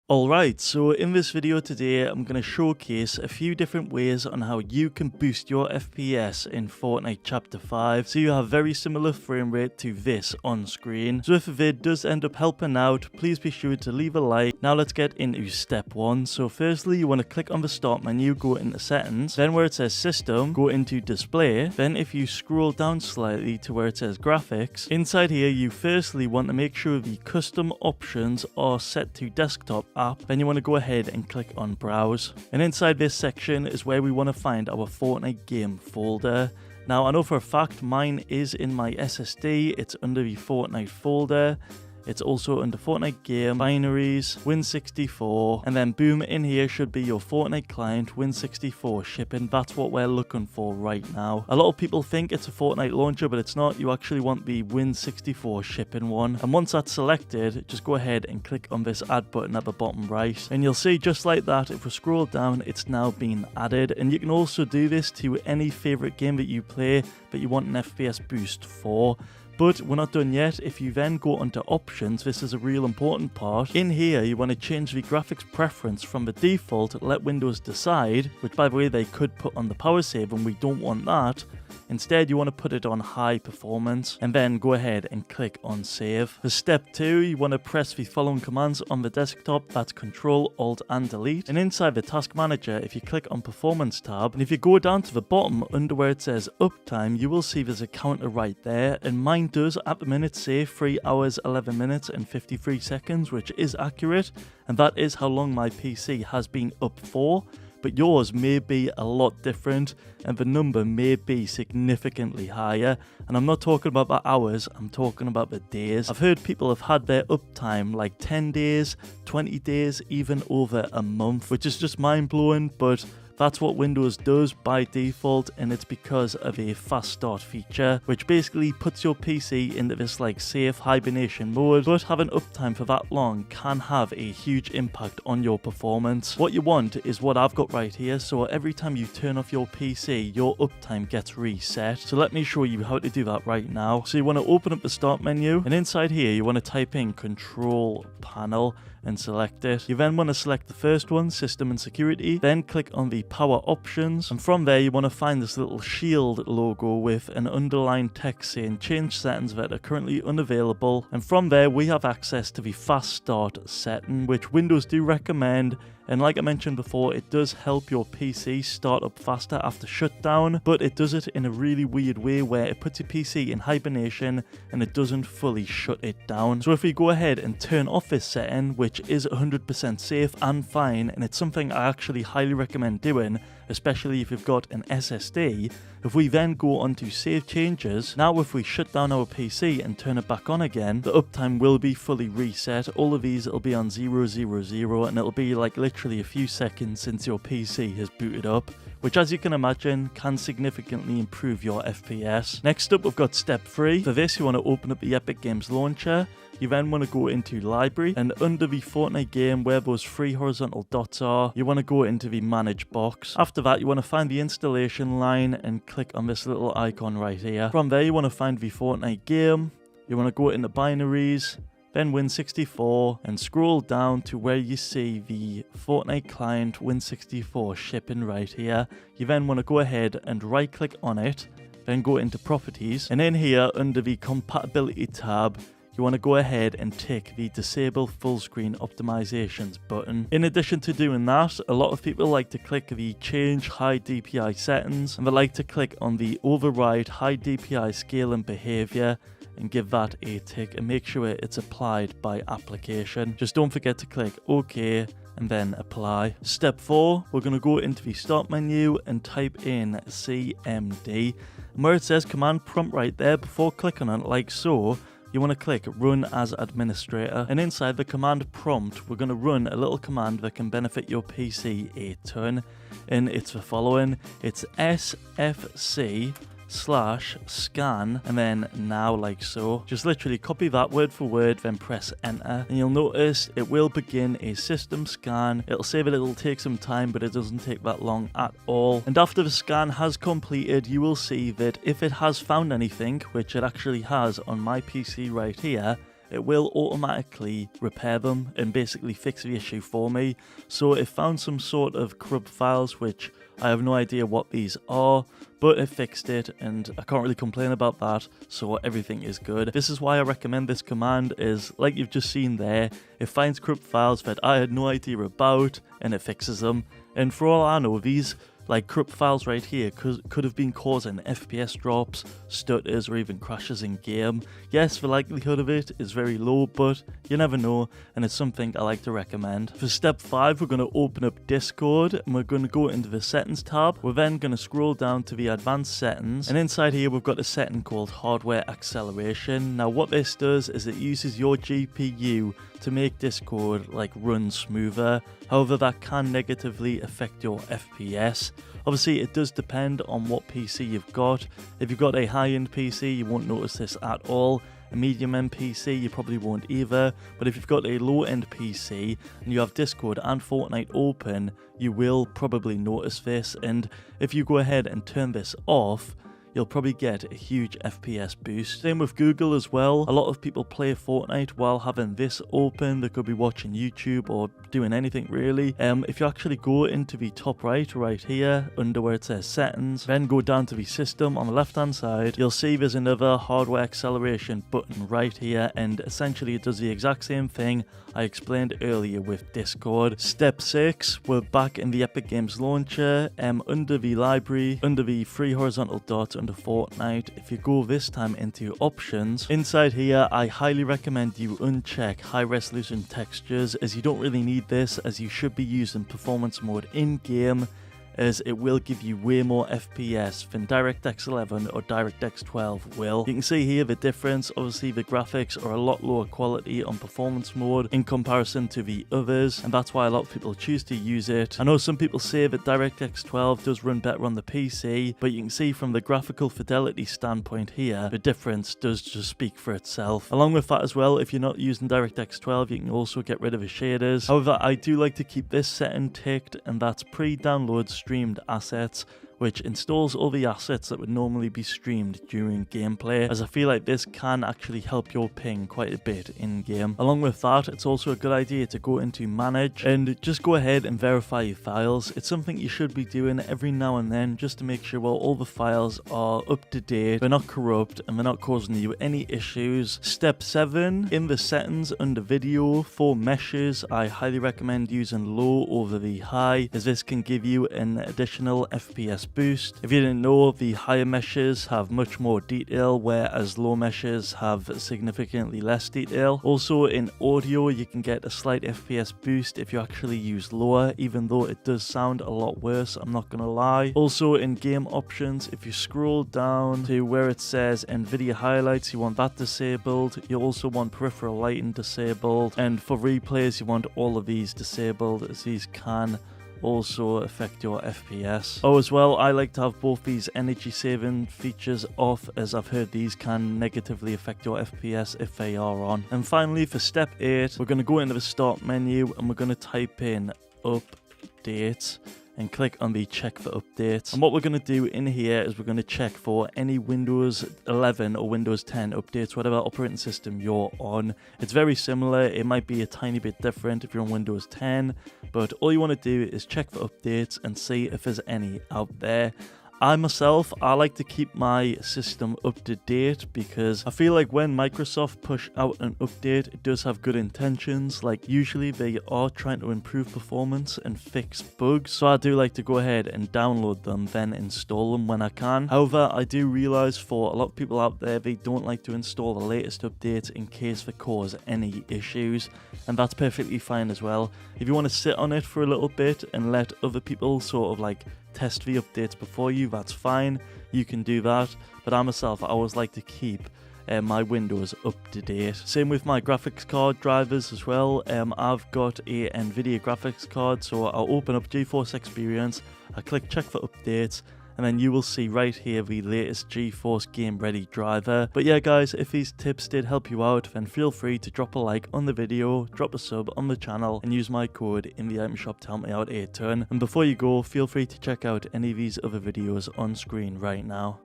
Alright, so in this video today, I'm going to showcase a few different ways on how you can boost your FPS in Fortnite Chapter 5, so you have very similar frame rate to this on screen. So if the vid does end up helping out, please be sure to leave a like. Now let's get into step 1. So firstly, you want to click on the start menu, go into settings, then where it says system, go into display, then if you scroll down slightly to where it says graphics, inside here you firstly want to make sure the custom options are set to desktop app, then you want to go ahead and click on browse, and inside this section is where we want to find our Fortnite game folder. Now I know for a fact mine is in my SSD, it's under the Fortnite folder. It's also under Fortnite game, binaries, Win64, and then boom, in here should be your Fortnite client, Win64 shipping. That's what we're looking for right now. A lot of people think it's a Fortnite launcher, but it's not. You actually want the Win64 shipping one. And once that's selected, just go ahead and click on this add button at the bottom right. And you'll see just like that, if we scroll down, it's now been added. And you can also do this to any favorite game that you play that you want an FPS boost for. But we're not done yet. If you then go onto options, this is a real important part. In here, you want to change the graphics preference from the default, let Windows decide, which by the way, they could put on the power save and we don't want that. Instead, you want to put it on high performance and then go ahead and click on save. For step 2, you want to press the following commands on the desktop. That's Control, Alt and Delete. And inside the task manager, if you click on performance tab, and if you go down to the bottom under where it says uptime, you will see there's a counter right there. And mine does at the minute say 3 hours, 11 minutes and 53 seconds, which is accurate. And that is how long my PC has been up for. But yours may be a lot different and the number may be significantly higher. And I'm not talking about the hours, I'm talking about the days. I've heard people have had their uptime like 10 days, 20 days, even over a month, which is just mind-blowing, but that's what Windows does by default, and it's because of a fast start feature, which basically puts your PC into this like safe hibernation mode, but having uptime for that long can have a huge impact on your performance. What you want is what I've got right here, so every time you turn off your PC, your uptime gets reset. So let me show you how to do that right now. So you want to open up the start menu, and inside here you want to type in Control Panel and select it. You then want to select the first one, System and Security, then click on the Power Options, and from there you want to find this little shield logo with an underlined text saying change settings that are currently unavailable, and from there we have access to the fast start setting, which Windows do recommend. And like I mentioned before, it does help your PC start up faster after shutdown, but it does it in a really weird way where it puts your PC in hibernation and it doesn't fully shut it down. So if we go ahead and turn off this setting, which is 100% safe and fine, and it's something I actually highly recommend doing, especially if you've got an SSD, if we then go on to save changes, now if we shut down our PC and turn it back on again, the uptime will be fully reset. All of these will be on 000 and it'll be like literally a few seconds since your PC has booted up, which as you can imagine can significantly improve your FPS. Next up we've got step 3. For this you want to open up the Epic Games launcher. You then want to go into library, and under the Fortnite game where those 3 horizontal dots are, you want to go into the manage box. After that you want to find the installation line and click on this little icon right here. From there you want to find the Fortnite game, you want to go into binaries, then Win64, and scroll down to where you see the Fortnite client Win64 shipping right here. You then want to go ahead and right click on it, then go into properties, and in here under the compatibility tab you want to go ahead and tick the disable full screen optimizations button. In addition to doing that, a lot of people like to click the change high DPI settings, and they like to click on the override high DPI scale and behavior and give that a tick and make sure it's applied by application. Just don't forget to click OK and then apply. Step 4, we're going to go into the start menu and type in CMD, and where it says command prompt right there, before clicking on it like so, you want to click Run as Administrator, and inside the command prompt we're going to run a little command that can benefit your PC a ton, and it's the following. It's sfc /scan and then now, like so. Just literally copy that word for word, then press enter, and you'll notice it will begin a system scan. It'll say that it'll take some time, but it doesn't take that long at all. And after the scan has completed, you will see that if it has found anything, which it actually has on my PC right here, it will automatically repair them and basically fix the issue for me. So it found some sort of corrupt files, which I have no idea what these are, but it fixed it and I can't really complain about that, so everything is good. This is why I recommend this command, is like you've just seen there, it finds corrupt files that I had no idea about and it fixes them. And for all I know, these like corrupt files right here could have been causing FPS drops, stutters, or even crashes in game. Yes, the likelihood of it is very low, but you never know, and it's something I like to recommend. For step 5, we're going to open up Discord and we're going to go into the settings tab. We're then going to scroll down to the advanced settings, and inside here we've got a setting called hardware acceleration. Now what this does is it uses your GPU to make Discord like run smoother. However, that can negatively affect your FPS. Obviously, it does depend on what PC you've got. If you've got a high-end PC, you won't notice this at all. A medium-end PC, you probably won't either. But if you've got a low-end PC and you have Discord and Fortnite open, you will probably notice this. And if you go ahead and turn this off, you'll probably get a huge FPS boost. Same with Google as well. A lot of people play Fortnite while having this open. They could be watching YouTube or doing anything really. If you actually go into the top right here, under where it says settings, then go down to the system on the left hand side, you'll see there's another hardware acceleration button right here, and essentially it does the exact same thing I explained earlier with Discord. Step 6, we're back in the Epic Games launcher, under the library, under the 3 horizontal dots under Fortnite. If you go this time into options, inside here I highly recommend you uncheck high resolution textures, as you don't really need this, as you should be using performance mode in game, as it will give you way more FPS than DirectX 11 or DirectX 12 will. You can see here the difference. Obviously the graphics are a lot lower quality on performance mode in comparison to the others, and that's why a lot of people choose to use it. I know some people say that DirectX 12 does run better on the PC, but you can see from the graphical fidelity standpoint here, the difference does just speak for itself. Along with that as well, if you're not using DirectX 12, you can also get rid of the shaders. However, I do like to keep this setting ticked, and that's pre-download streamed assets, which installs all the assets that would normally be streamed during gameplay, as I feel like this can actually help your ping quite a bit in game. Along with that, it's also a good idea to go into manage and just go ahead and verify your files. It's something you should be doing every now and then, just to make sure all the files are up to date, they're not corrupt, and they're not causing you any issues. Step 7, in the settings under video, for meshes, I highly recommend using low over the high, as this can give you an additional FPS boost. If you didn't know, the higher meshes have much more detail, whereas low meshes have significantly less detail. Also in audio, you can get a slight FPS boost if you actually use lower, even though it does sound a lot worse, I'm not gonna lie. Also in game options, if you scroll down to where it says NVIDIA highlights, you want that disabled. You also want peripheral lighting disabled, and for replays you want all of these disabled, as these can also affect your FPS. Oh, as well, I like to have both these energy saving features off, as I've heard these can negatively affect your FPS if they are on. And finally, for step 8, we're going to go into the start menu and we're going to type in update and click on the check for updates. And what we're going to do in here is we're going to check for any Windows 11 or Windows 10 updates, whatever operating system you're on. It's very similar. It might be a tiny bit different if you're on Windows 10, but all you want to do is check for updates and see if there's any out there. I like to keep my system up to date, because I feel like when Microsoft push out an update, it does have good intentions. Like usually they are trying to improve performance and fix bugs, so I do like to go ahead and download them, then install them when I can. However, I do realize for a lot of people out there, they don't like to install the latest updates in case they cause any issues, and that's perfectly fine as well. If you want to sit on it for a little bit and let other people sort of like test the updates before you, that's fine, you can do that. But I myself, I always like to keep my Windows up to date. Same with my graphics card drivers as well. I've got a NVIDIA graphics card, so I'll open up GeForce Experience, I click check for updates, and then you will see right here the latest GeForce Game Ready driver. But yeah guys, if these tips did help you out, then feel free to drop a like on the video, drop a sub on the channel, and use my code in the item shop to help me out a ton. And before you go, feel free to check out any of these other videos on screen right now.